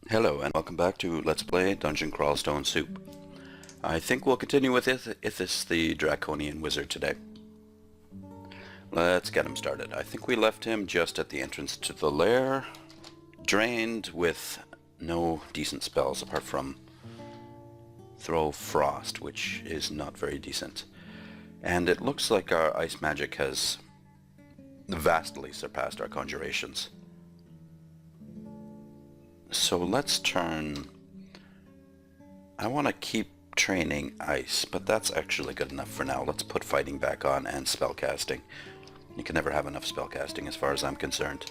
Hello and welcome back to Let's Play Dungeon Crawl Stone Soup. I think we'll continue with Ithis the Draconian wizard today. Let's get him started. I think we left him just at the entrance to the lair, drained with no decent spells apart from Throw Frost, which is not very decent. And it looks like our ice magic has vastly surpassed our conjurations. So let's turn... I want to keep training ice, but that's actually good enough for now. Let's put fighting back on and spellcasting. You can never have enough spellcasting as far as I'm concerned.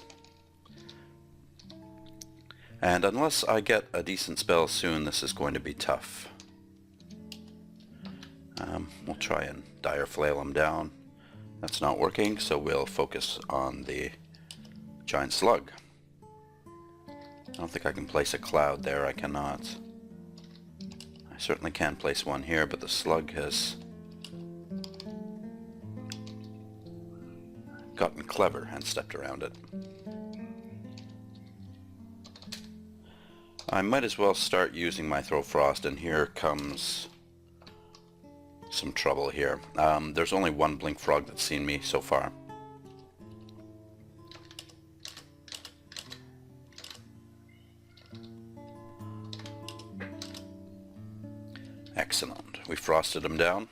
And unless I get a decent spell soon, this is going to be tough. We'll try and dire flail him down. That's not working, so we'll focus on the giant slug. I don't think I can place a cloud there. I cannot. I certainly can place one here, but the slug has gotten clever and stepped around it. I might as well start using my Throw Frost, and here comes some trouble here. There's only one blink frog that's seen me so far. Excellent. We frosted him down.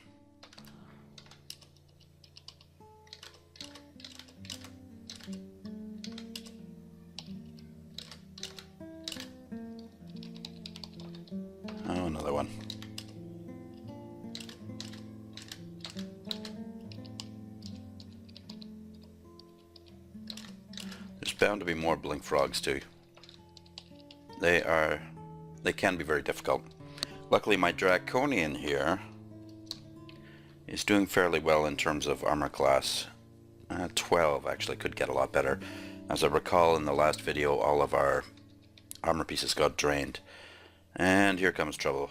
Oh, another one. There's bound to be more blink frogs too. They can be very difficult. Luckily my Draconian here is doing fairly well in terms of armor class. 12 actually could get a lot better. As I recall in the last video, all of our armor pieces got drained. And here comes trouble.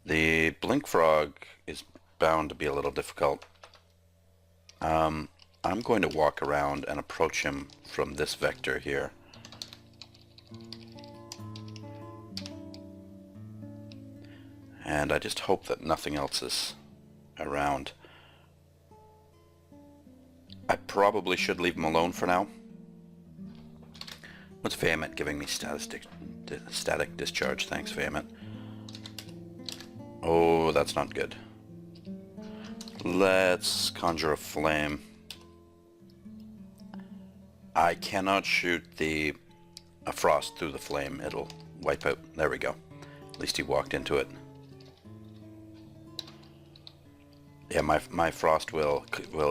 The blink frog is bound to be a little difficult. I'm going to walk around and approach him from this vector here. And I just hope that nothing else is around. I probably should leave him alone for now. What's Vehument giving me? Static discharge. Thanks, Vehument. Oh, that's not good. Let's conjure a flame. I cannot shoot a frost through the flame. It'll wipe out. There we go. At least he walked into it. Yeah, my frost will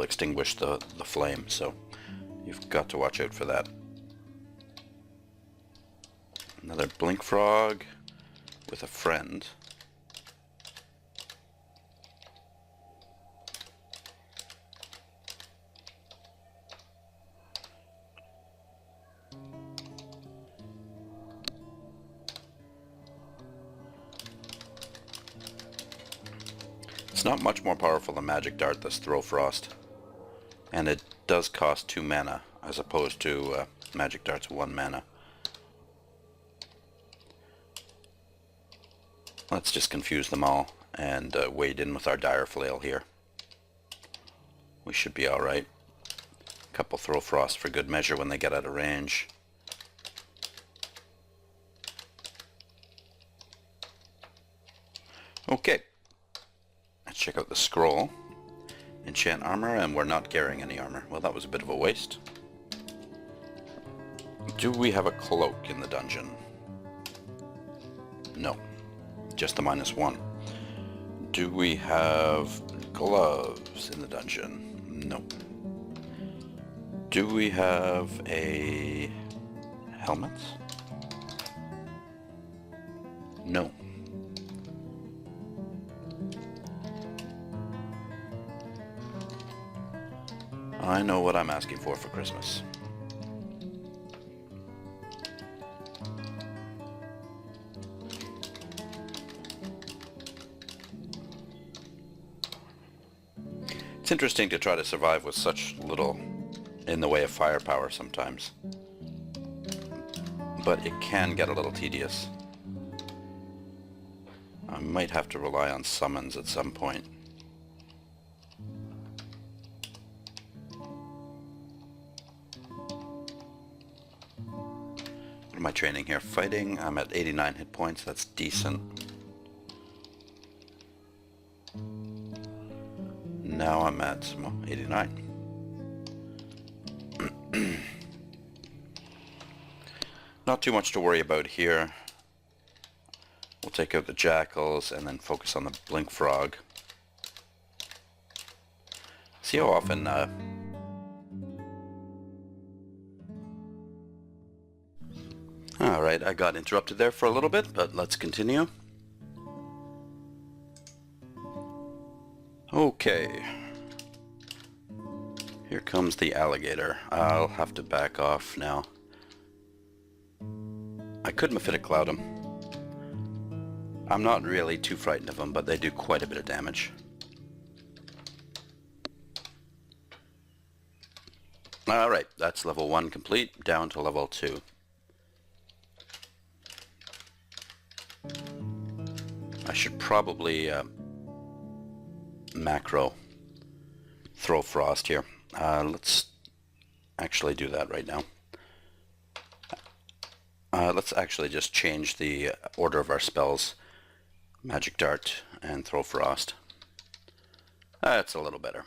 extinguish the flame, so you've got to watch out for that. Another blink frog with a friend. It's not much more powerful than Magic Dart, this Throw Frost. And it does cost 2 mana, as opposed to Magic Dart's 1 mana. Let's just confuse them all and wade in with our dire flail here. We should be alright. A couple Throw Frost for good measure when they get out of range. Okay. Let's check out the scroll. Enchant armor, and we're not carrying any armor. Well, that was a bit of a waste. Do we have a cloak in the dungeon? No. Just the -1. Do we have gloves in the dungeon? No. Do we have a helmet? No. I know what I'm asking for Christmas. It's interesting to try to survive with such little in the way of firepower sometimes. but it can get a little tedious. I might have to rely on summons at some point. What am I training here? Fighting. I'm at 89 hit points. That's decent. Now I'm at 89. Not too much to worry about here. We'll take out the jackals and then focus on the blink frog. See how often Alright, I got interrupted there for a little bit, but let's continue. Okay. Here comes the alligator. I'll have to back off now. I could Mephitic Cloud him. I'm not really too frightened of them, but they do quite a bit of damage. Alright, that's level 1 complete, down to level 2. I should probably macro throw frost here. Let's actually do that right now. Let's actually just change the order of our spells. Magic Dart and Throw Frost. That's a little better.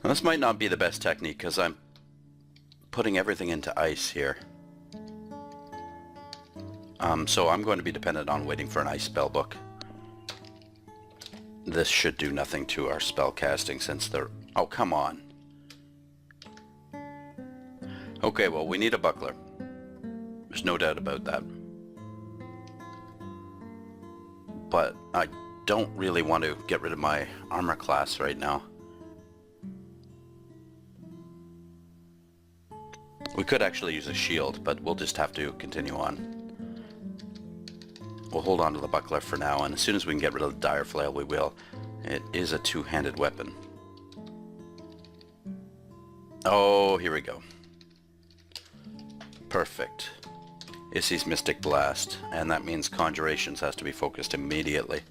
Now, this might not be the best technique because I'm putting everything into ice here. So I'm going to be dependent on waiting for an ice spell book. This should do nothing to our spell casting since they're... Oh, come on. Okay, well, we need a buckler. There's no doubt about that. But I don't really want to get rid of my armor class right now. We could actually use a shield, but we'll just have to continue on. We'll hold on to the buckler for now, and as soon as we can get rid of the dire flail, we will. It is a two-handed weapon. Oh, here we go. Perfect. Ithis Mystic Blast, and that means Conjurations has to be focused immediately.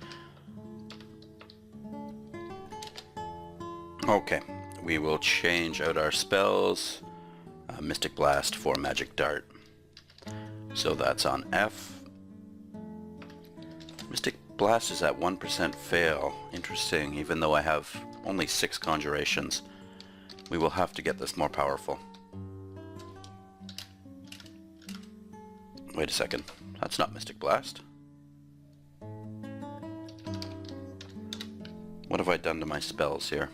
Okay, we will change out our spells. Mystic Blast for Magic Dart. So that's on F. Mystic Blast is at 1% fail. Interesting, even though I have only 6 Conjurations. We will have to get this more powerful. Wait a second. That's not Mystic Blast. What have I done to my spells here?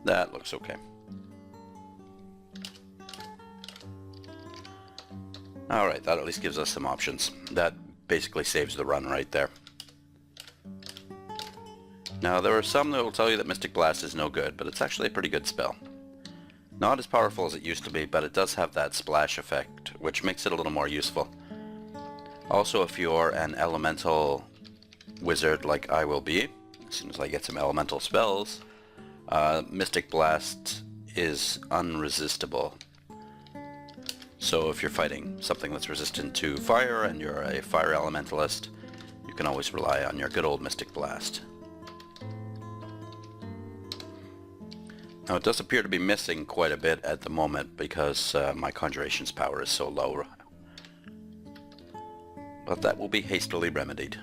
That looks okay. Alright, that at least gives us some options. That basically saves the run right there. Now, there are some that will tell you that Mystic Blast is no good, but it's actually a pretty good spell. Not as powerful as it used to be, but it does have that splash effect, which makes it a little more useful. Also, if you're an elemental wizard like I will be, as soon as I get some elemental spells, Mystic Blast is unresistible. So if you're fighting something that's resistant to fire and you're a fire elementalist, you can always rely on your good old Mystic Blast. Now it does appear to be missing quite a bit at the moment because my Conjuration's power is so low. But that will be hastily remedied.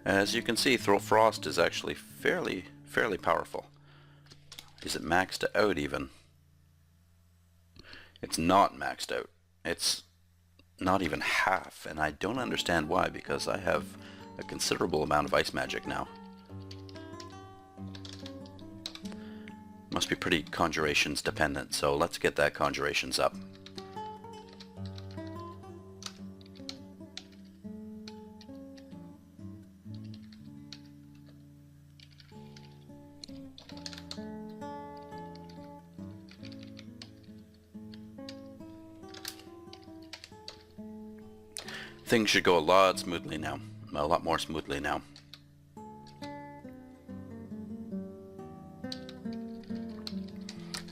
As you can see, Throw Frost is actually fairly powerful. Is it maxed out even? It's not maxed out. It's not even half, and I don't understand why, because I have a considerable amount of ice magic now. Must be pretty Conjurations dependent, so let's get that Conjurations up. Things should go a lot smoothly now. A lot more smoothly now.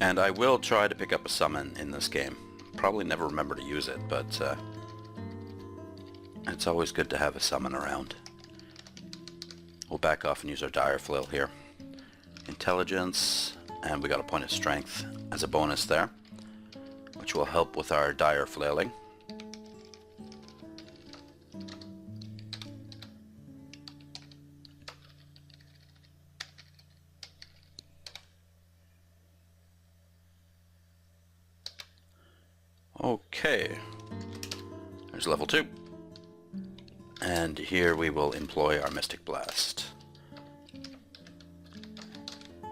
And I will try to pick up a summon in this game. Probably never remember to use it, but it's always good to have a summon around. We'll back off and use our dire flail here. Intelligence, and we got a point of strength as a bonus there, which will help with our dire flailing. Okay, there's level 2. And here we will employ our Mystic Blast.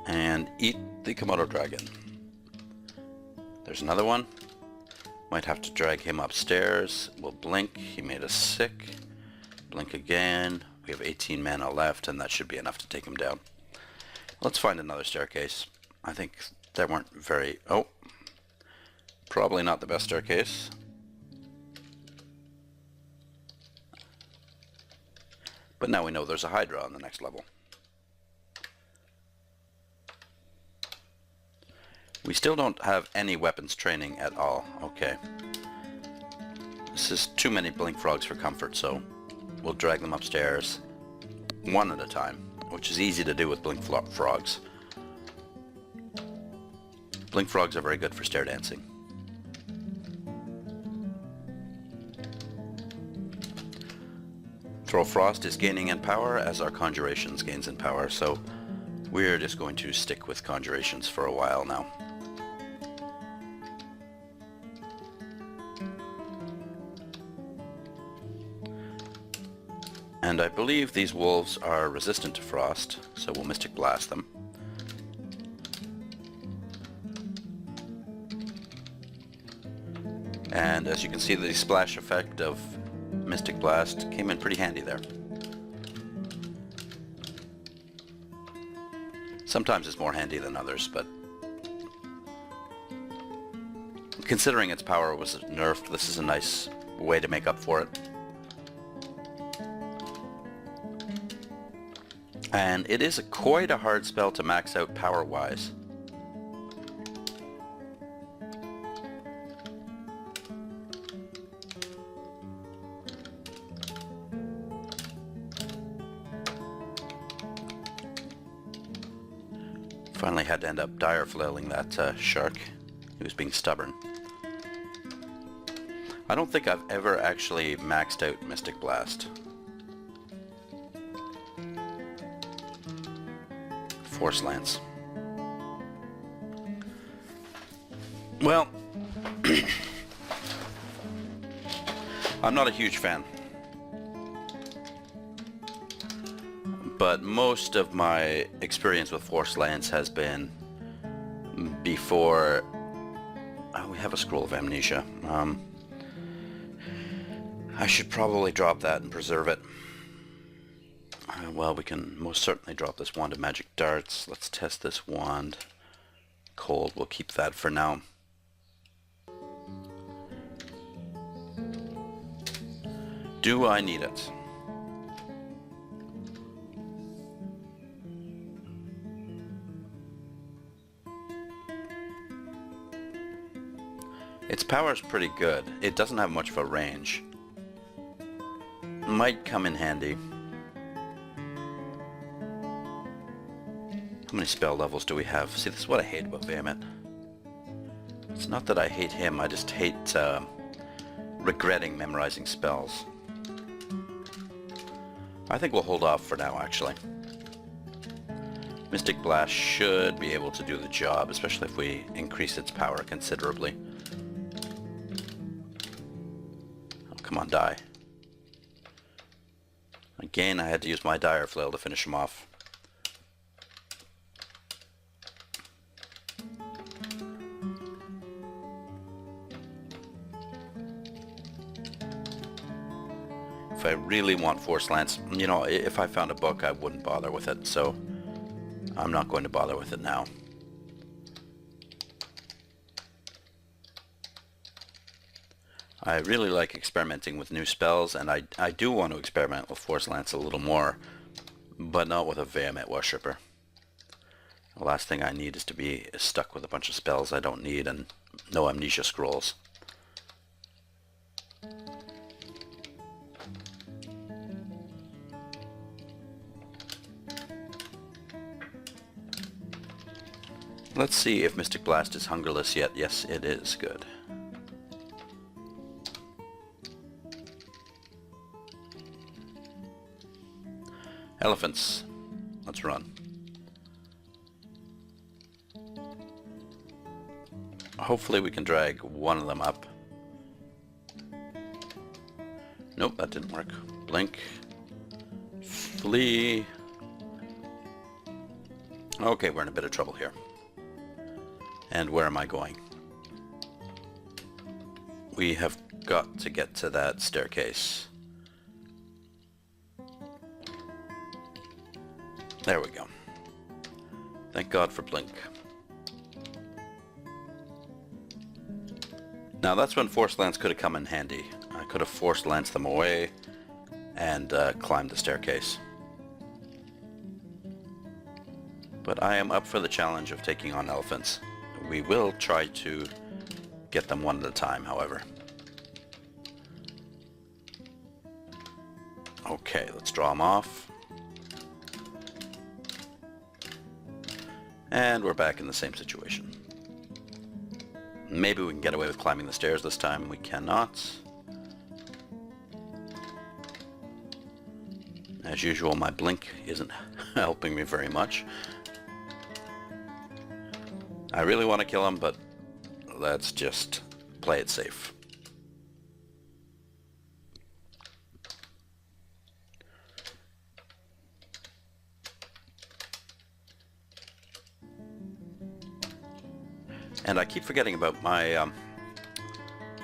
And eat the Komodo dragon. There's another one. Might have to drag him upstairs. We'll blink. He made us sick. Blink again. We have 18 mana left, and that should be enough to take him down. Let's find another staircase. I think there weren't very... Oh. Probably not the best staircase. But now we know there's a Hydra on the next level. We still don't have any weapons training at all. Okay. This is too many blink frogs for comfort, so we'll drag them upstairs one at a time, which is easy to do with blink frogs. Blink frogs are very good for stair dancing. Throw Frost is gaining in power as our Conjurations gains in power, so we're just going to stick with Conjurations for a while now. And I believe these wolves are resistant to Frost, so we'll Mystic Blast them. And as you can see, the splash effect of Mystic Blast came in pretty handy there. Sometimes it's more handy than others, but considering its power was nerfed, this is a nice way to make up for it. And it is quite a hard spell to max out power-wise. Finally had to end up dire flailing that shark. He was being stubborn. I don't think I've ever actually maxed out Mystic Blast. Force Lance. Well, I'm not a huge fan. But most of my experience with Force Lance has been before... Oh, we have a Scroll of Amnesia. I should probably drop that and preserve it. Well, we can most certainly drop this Wand of Magic Darts. Let's test this wand. Cold, we'll keep that for now. Do I need it? Its power's pretty good. It doesn't have much of a range. Might come in handy. How many spell levels do we have? See, this is what I hate about Vehument. It's not that I hate him, I just hate regretting memorizing spells. I think we'll hold off for now, actually. Mystic Blast should be able to do the job, especially if we increase its power considerably. Oh, come on, die. Again, I had to use my Dire Flail to finish him off. If I really want Force Lance, you know, if I found a book, I wouldn't bother with it, so I'm not going to bother with it now. I really like experimenting with new spells, and I do want to experiment with Force Lance a little more, but not with a Vehument Worshipper. The last thing I need is to be stuck with a bunch of spells I don't need and no amnesia scrolls. Let's see if Mystic Blast is hungerless yet. Yes, it is. Good. Elephants. Let's run. Hopefully we can drag one of them up. Nope, that didn't work. Blink. Flee. Okay, we're in a bit of trouble here. And where am I going? We have got to get to that staircase. There we go. Thank God for Blink. Now that's when Force Lance could have come in handy. I could have Force Lanced them away and climbed the staircase. But I am up for the challenge of taking on elephants. We will try to get them one at a time, however. Okay, let's draw them off. And we're back in the same situation. Maybe we can get away with climbing the stairs this time. We cannot. As usual, my blink isn't helping me very much. I really want to kill him, but let's just play it safe. And I keep forgetting about my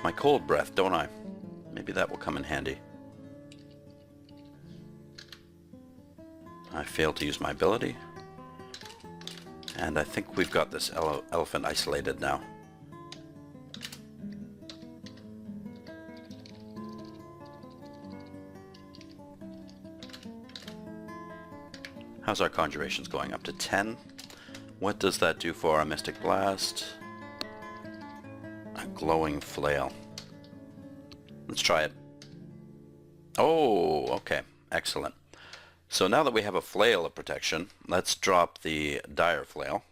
my cold breath, don't I? Maybe that will come in handy. I failed to use my ability. And I think we've got this elephant isolated now. How's our conjurations going? Up to 10? What does that do for our Mystic Blast? A glowing flail. Let's try it. Oh, okay. Excellent. So now that we have a flail of protection, let's drop the dire flail.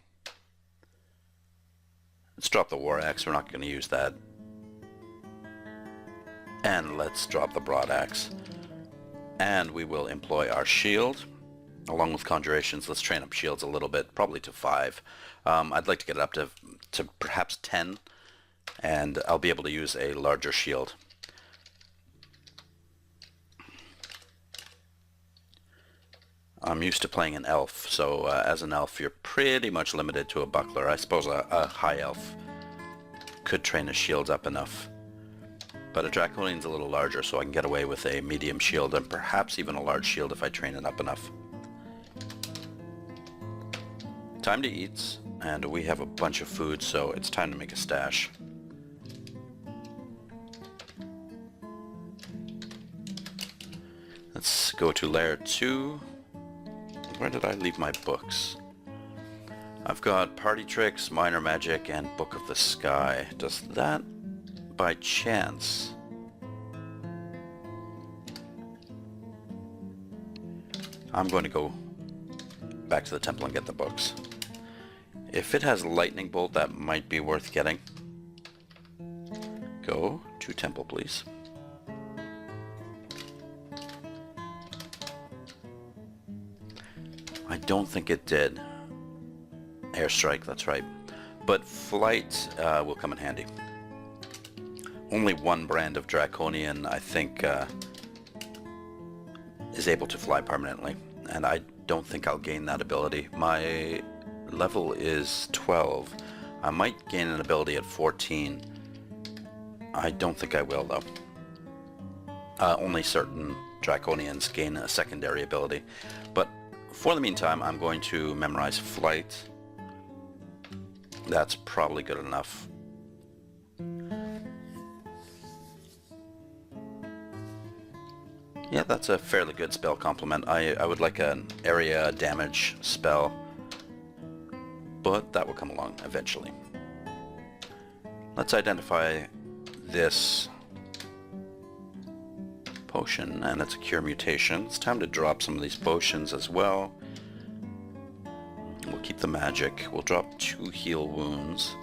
Let's drop the war axe. We're not going to use that. And let's drop the broad axe. And we will employ our shield. Along with conjurations, let's train up shields a little bit, probably to 5. I'd like to get it up to perhaps 10. And I'll be able to use a larger shield. I'm used to playing an elf, so as an elf you're pretty much limited to a buckler. I suppose a high elf could train his shields up enough. But a Draconian's a little larger, so I can get away with a medium shield and perhaps even a large shield if I train it up enough. Time to eat, and we have a bunch of food, so it's time to make a stash. Let's go to Lair 2. Where did I leave my books? I've got Party Tricks, Minor Magic, and Book of the Sky. Does that, by chance... I'm going to go back to the temple and get the books. If it has Lightning Bolt, that might be worth getting. Go to temple, please. I don't think it did. Airstrike, that's right. But flight will come in handy. Only one brand of Draconian, I think, is able to fly permanently. And I don't think I'll gain that ability. My level is 12. I might gain an ability at 14. I don't think I will, though. Only certain Draconians gain a secondary ability. But for the meantime, I'm going to memorize flight. That's probably good enough. Yeah, that's a fairly good spell complement. I would like an area damage spell, but that will come along eventually. Let's identify this potion, and it's a cure mutation. It's time to drop some of these potions as well. We'll keep the magic. We'll drop 2 heal wounds.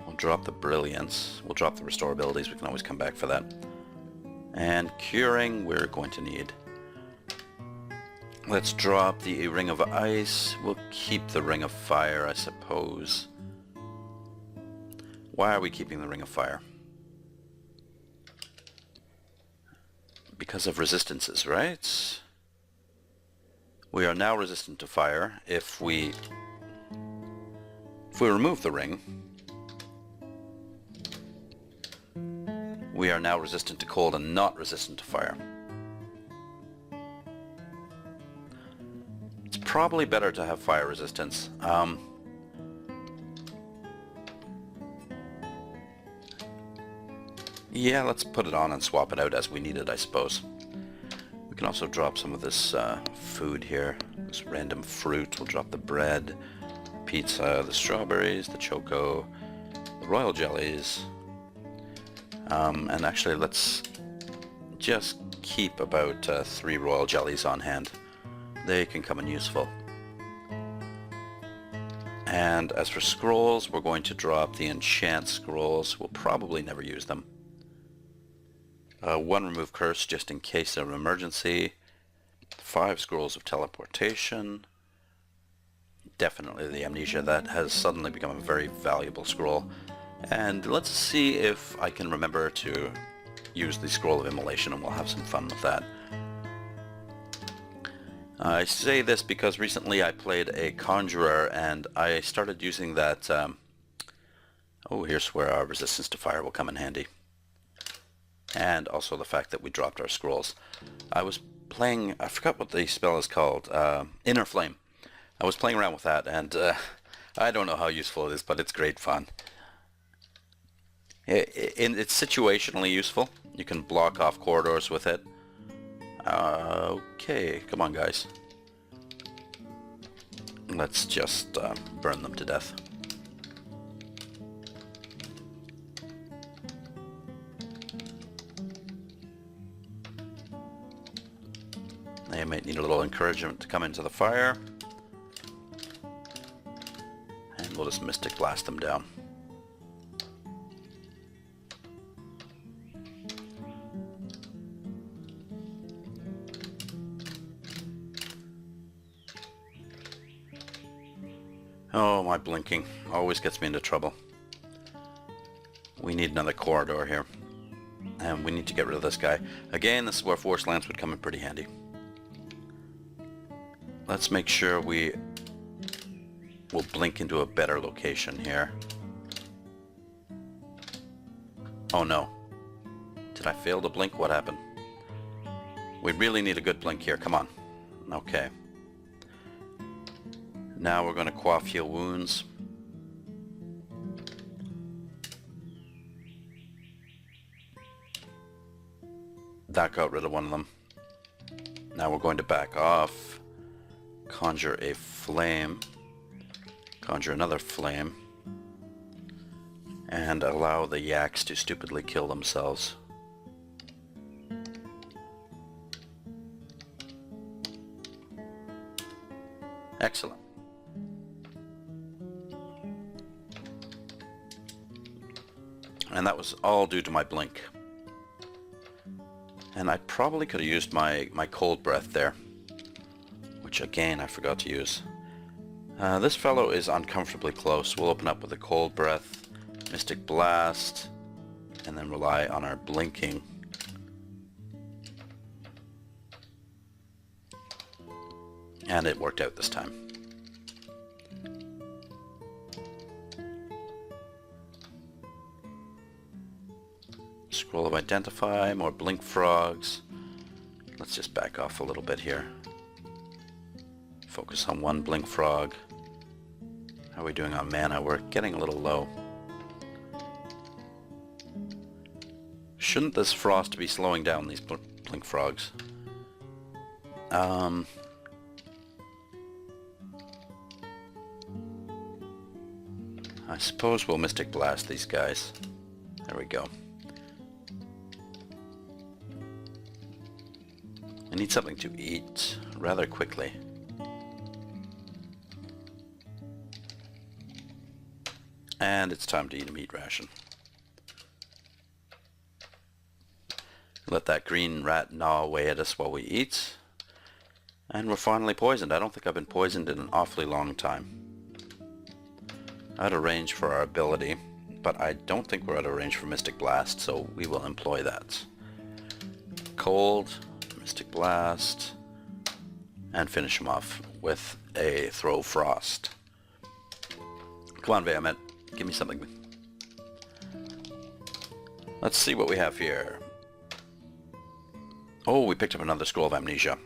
We'll drop the brilliance. We'll drop the restore abilities. We can always come back for that. And curing, we're going to need. Let's drop the ring of ice. We'll keep the ring of fire, I suppose. Why are we keeping the ring of fire? Because of resistances, right? We are now resistant to fire. If we remove the ring, we are now resistant to cold and not resistant to fire. It's probably better to have fire resistance. Yeah, let's put it on and swap it out as we need it, I suppose. We can also drop some of this food here, this random fruit. We'll drop the bread, pizza, the strawberries, the choco, the royal jellies. And actually, let's just keep about 3 royal jellies on hand. They can come in useful. And as for scrolls, we're going to drop the enchant scrolls. We'll probably never use them. 1 remove curse just in case of an emergency. 5 scrolls of teleportation. Definitely the amnesia. That has suddenly become a very valuable scroll. And let's see if I can remember to use the scroll of immolation, and we'll have some fun with that. I say this because recently I played a conjurer and I started using that. Oh, here's where our resistance to fire will come in handy. And also the fact that we dropped our scrolls. I was playing, I forgot what the spell is called, Inner Flame. I was playing around with that, and I don't know how useful it is, but it's great fun. It's situationally useful. You can block off corridors with it. Okay, come on guys. Let's just burn them to death. They might need a little encouragement to come into the fire. And we'll just Mystic Blast them down. Oh, my blinking always gets me into trouble. We need another corridor here. And we need to get rid of this guy. Again, this is where Force Lance would come in pretty handy. Let's make sure we will blink into a better location here. Oh no. Did I fail to blink? What happened? We really need a good blink here. Come on. Okay. Now we're going to quaff heal wounds. That got rid of one of them. Now we're going to back off. Conjure a flame. Conjure another flame. And allow the yaks to stupidly kill themselves. Excellent. And that was all due to my blink. And I probably could have used my cold breath there, which again I forgot to use. This fellow is uncomfortably close. We'll open up with a cold breath, Mystic Blast, and then rely on our blinking. And it worked out this time. Scroll of Identify, more blink frogs. Let's just back off a little bit here. Focus on one blink frog. How are we doing on mana? We're getting a little low. Shouldn't this frost be slowing down these blink frogs? I suppose we'll Mystic Blast these guys. There we go. I need something to eat rather quickly. And it's time to eat a meat ration. Let that green rat gnaw away at us while we eat. And we're finally poisoned. I don't think I've been poisoned in an awfully long time. Out of range for our ability, but I don't think we're out of range for Mystic Blast, so we will employ that. Cold, Mystic Blast, and finish him off with a Throw Frost. Come on, Vehument, give me something. Let's see what we have here. Oh, we picked up another Scroll of Amnesia.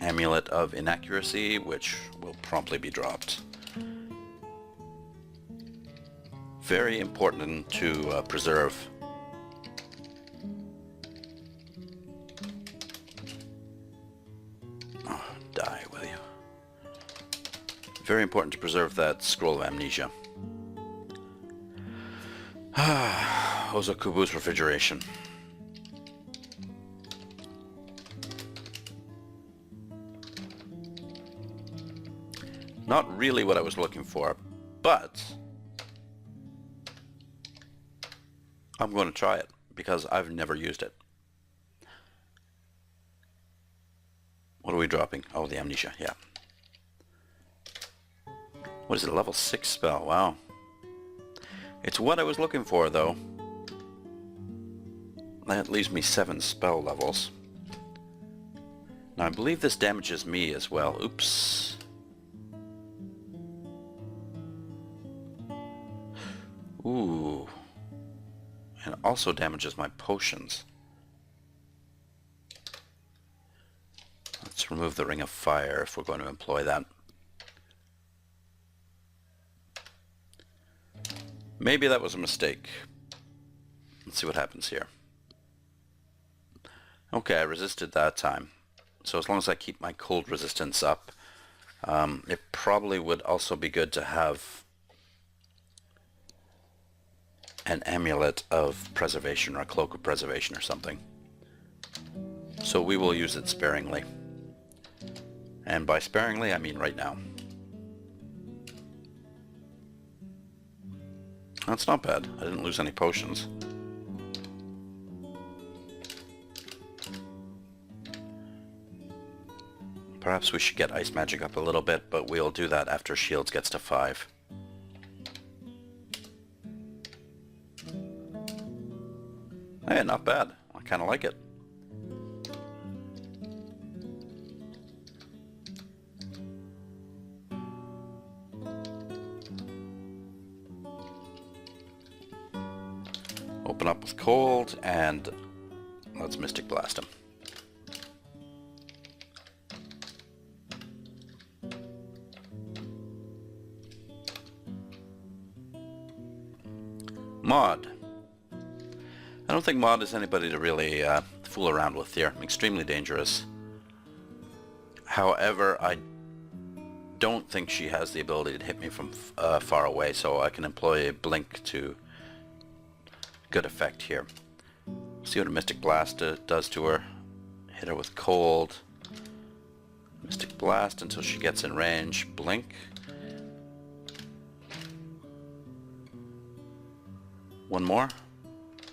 Amulet of Inaccuracy, which will promptly be dropped. Very important to preserve. Oh, die, will you? Very important to preserve that Scroll of Amnesia. Ozokubu's refrigeration. Not really what I was looking for, but I'm going to try it because I've never used it. What are we dropping? Oh, the Amnesia, yeah. What is it, a level 6 spell? Wow. It's what I was looking for, though. That leaves me 7 spell levels. Now, I believe this damages me as well. Oops. Ooh. And it also damages my potions. Let's remove the Ring of Fire if we're going to employ that. Maybe that was a mistake. Let's see what happens here. Okay, I resisted that time. So as long as I keep my cold resistance up, it probably would also be good to have an amulet of preservation or a cloak of preservation or something. So we will use it sparingly. And by sparingly, I mean right now. That's not bad. I didn't lose any potions. Perhaps we should get ice magic up a little bit, but we'll do that after shields gets to 5. Hey, not bad. I kind of like it. Open up with cold, and let's Mystic Blast him. Mod. I don't think Mod is anybody to really fool around with here. Extremely dangerous. However, I don't think she has the ability to hit me from far away, so I can employ a Blink to good effect here. See what a Mystic Blast does to her. Hit her with cold. Mystic Blast until she gets in range. Blink. One more.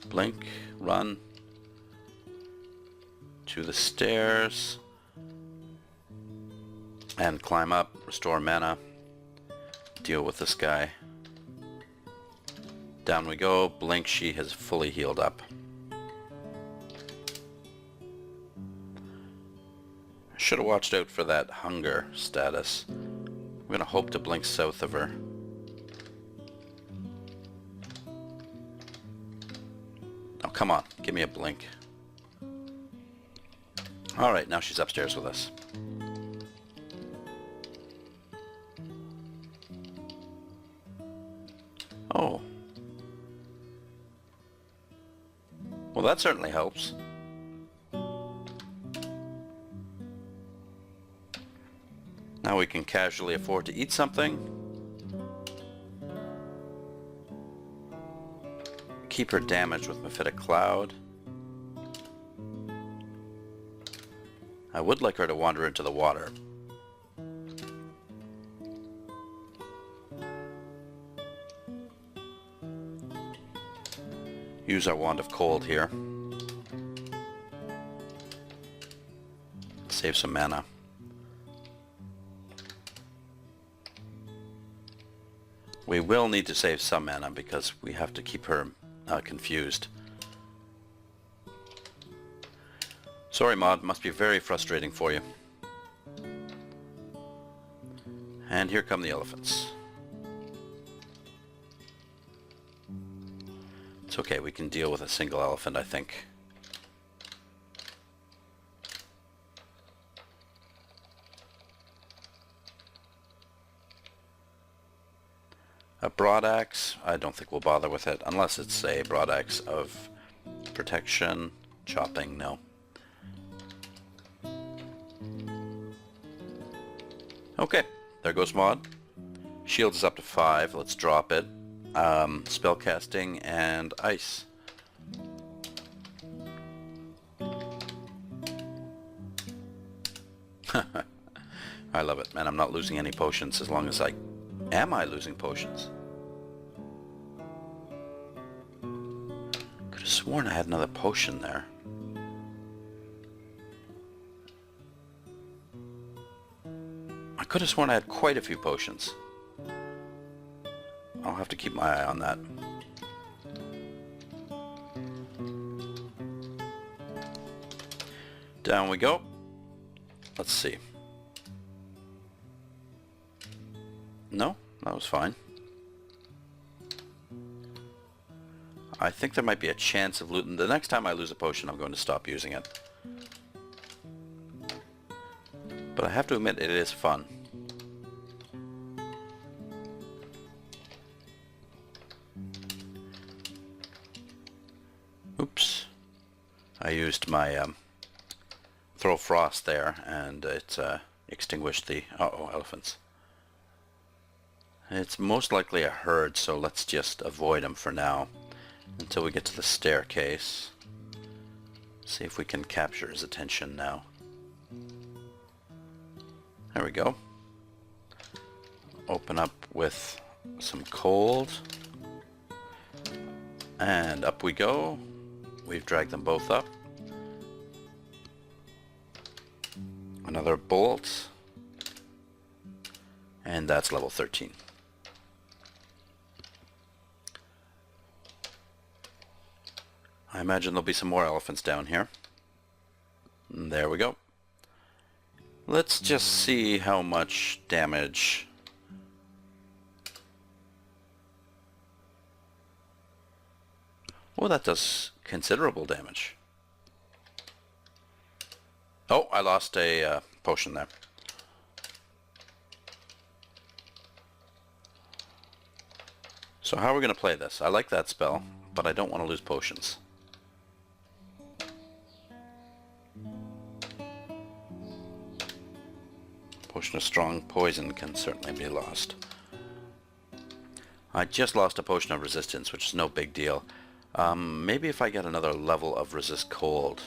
Blink. Run. To the stairs. And climb up. Restore mana. Deal with this guy. Down we go. Blink. She has fully healed up. Should have watched out for that hunger status. I'm going to hope to blink south of her. Oh, come on. Give me a blink. Alright, now she's upstairs with us. Oh. Well, that certainly helps. Now we can casually afford to eat something. Keep her damaged with Mephitic Cloud. I would like her to wander into the water. Use our Wand of Cold here. Save some mana. We will need to save some mana because we have to keep her confused. Sorry, Maud, must be very frustrating for you. And here come the elephants. It's okay, we can deal with a single elephant, I think. A broadaxe, I don't think we'll bother with it, unless it's a broadaxe of protection, chopping, no. Okay, there goes Maud. Shield is up to 5, let's drop it. Spellcasting and ice. I love it, man. I'm not losing any potions as long as I... Am I losing potions? Could have sworn I had another potion there. I could have sworn I had quite a few potions. I'll have to keep my eye on that. Down we go. Let's see. No, that was fine. I think there might be a chance of looting. The next time I lose a potion, I'm going to stop using it. But I have to admit, it is fun. Oops. I used my throw frost there, and it extinguished the... Uh-oh, elephants. It's most likely a herd, so let's just avoid them for now until we get to the staircase. See if we can capture his attention now. There we go. Open up with some cold. And up we go. We've dragged them both up. Another bolt. And that's level 13. I imagine there'll be some more elephants down here. And there we go. Let's just see how much damage... Oh, that does considerable damage. Oh, I lost a potion there. So how are we going to play this? I like that spell, but I don't want to lose potions. Potion of strong poison can certainly be lost. I just lost a potion of resistance, which is no big deal. Maybe if I get another level of resist cold.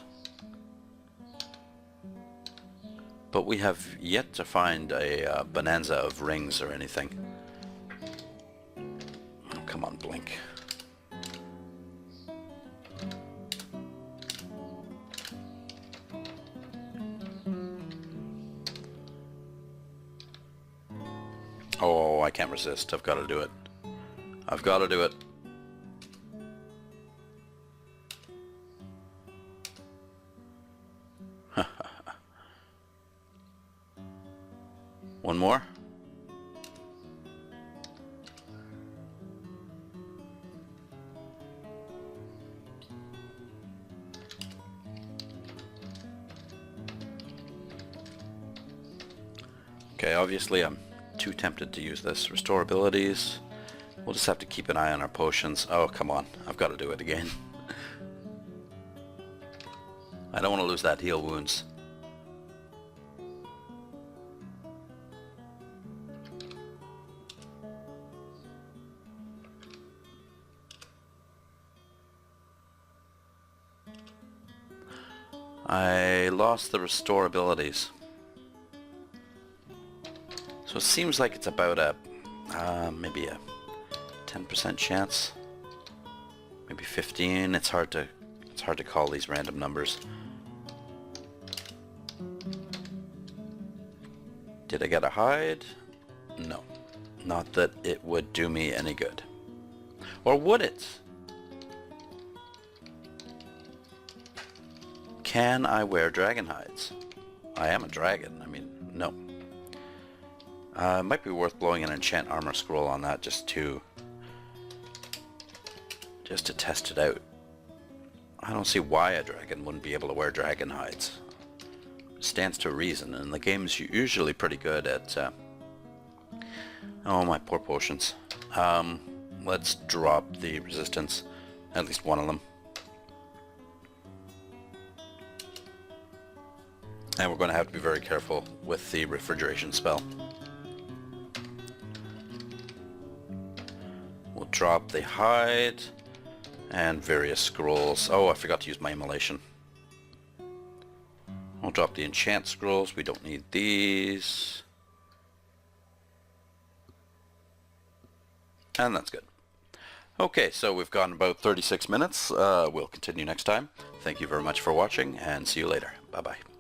But we have yet to find a bonanza of rings or anything. Oh, come on, blink. Oh, I can't resist. I've got to do it. I've got to do it. One more. Okay, obviously I'm too tempted to use this. Restore abilities. We'll just have to keep an eye on our potions. Oh, come on. I've got to do it again. I don't want to lose that heal wounds. I lost the restore abilities. So it seems like it's about a maybe a 10% chance, maybe 15. It's hard to call these random numbers. Did I get a hide? No, not that it would do me any good. Or would it? Can I wear dragon hides? I am a dragon. I mean, no. It might be worth blowing an enchant armor scroll on that just to test it out. I don't see why a dragon wouldn't be able to wear dragon hides. It stands to reason, and the game's usually pretty good at... oh, my poor potions. Let's drop the resistance, at least one of them. And we're going to have to be very careful with the refrigeration spell. We'll drop the hide and various scrolls. Oh, I forgot to use my immolation. We'll drop the enchant scrolls. We don't need these. And that's good. Okay, so we've gone about 36 minutes. We'll continue next time. Thank you very much for watching, and see you later. Bye-bye.